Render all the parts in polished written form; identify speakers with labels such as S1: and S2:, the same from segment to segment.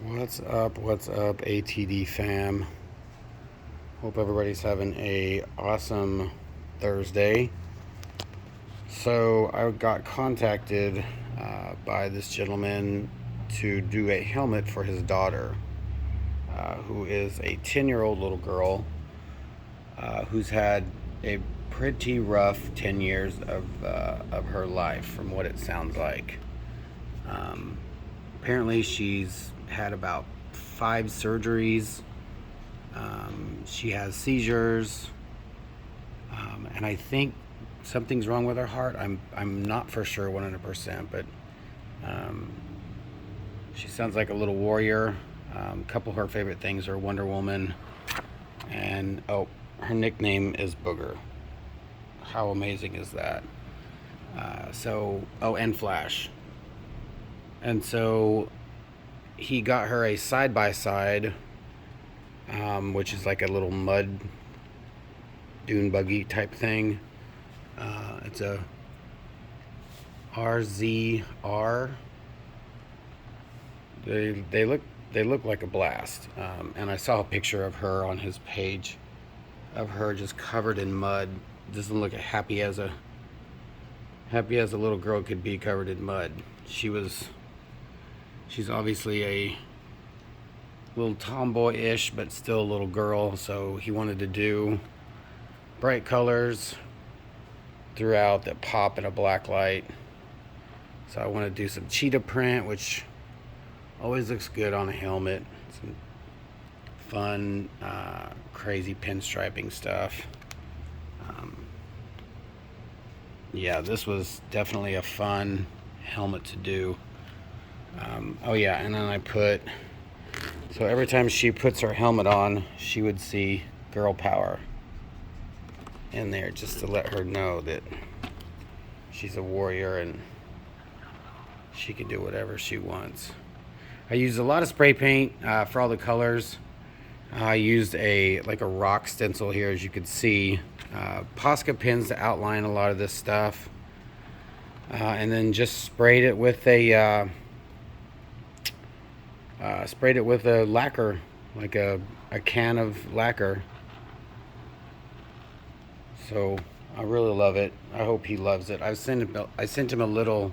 S1: What's up? What's up, ATD fam? Hope everybody's having a awesome Thursday. So I got contacted by this gentleman to do a helmet for his daughter, who is a 10-year-old little girl who's had a pretty rough 10 years of her life, from what it sounds like. Apparently, she's had about 5 surgeries. She has seizures, and I think something's wrong with her heart. I'm not for sure 100%, but she sounds like a little warrior. A couple of her favorite things are Wonder Woman, and her nickname is Booger. How amazing is that? And Flash. And so he got her a side-by-side, which is like a little mud dune buggy type thing. It's a RZR. They look like a blast. And I saw a picture of her on his page, of her just covered in mud. Doesn't look happy as a little girl could be, covered in mud. She's obviously a little tomboy-ish, but still a little girl, so he wanted to do bright colors throughout that pop in a black light. So I want to do some cheetah print, which always looks good on a helmet. Some fun, crazy pinstriping stuff. Yeah, this was definitely a fun helmet to do. And then I so every time she puts her helmet on, she would see girl power in there, just to let her know that she's a warrior and she can do whatever she wants. I used a lot of spray paint for all the colors. I used a rock stencil here, as you can see. Posca pins to outline a lot of this stuff. And then just sprayed it with a lacquer, like a can of lacquer. So I really love it. I hope he loves it. I sent him a little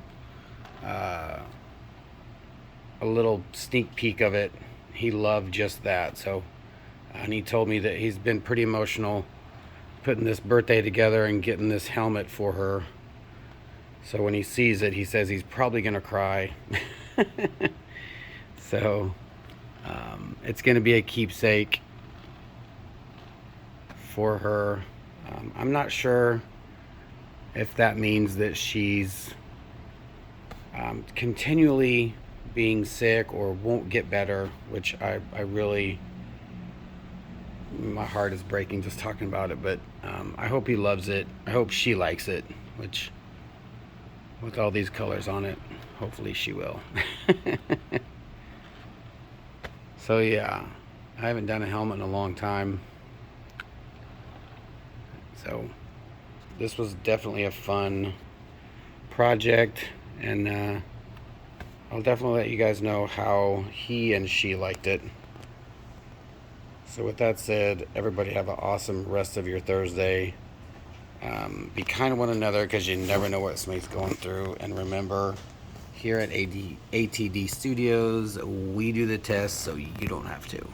S1: sneak peek of it. He loved just that. So, and he told me that he's been pretty emotional putting this birthday together and getting this helmet for her. So when he sees it, he says he's probably gonna cry. So it's gonna be a keepsake for her. I'm not sure if that means that she's continually being sick or won't get better, which I really, my heart is breaking just talking about it. But I hope he loves it. I hope she likes it, which, with all these colors on it, hopefully she will. So yeah, I haven't done a helmet in a long time. So this was definitely a fun project, and I'll definitely let you guys know how he and she liked it. So with that said, everybody have an awesome rest of your Thursday. Be kind to one another, because you never know what somebody's going through. And remember, here at ATD Studios, we do the tests so you don't have to.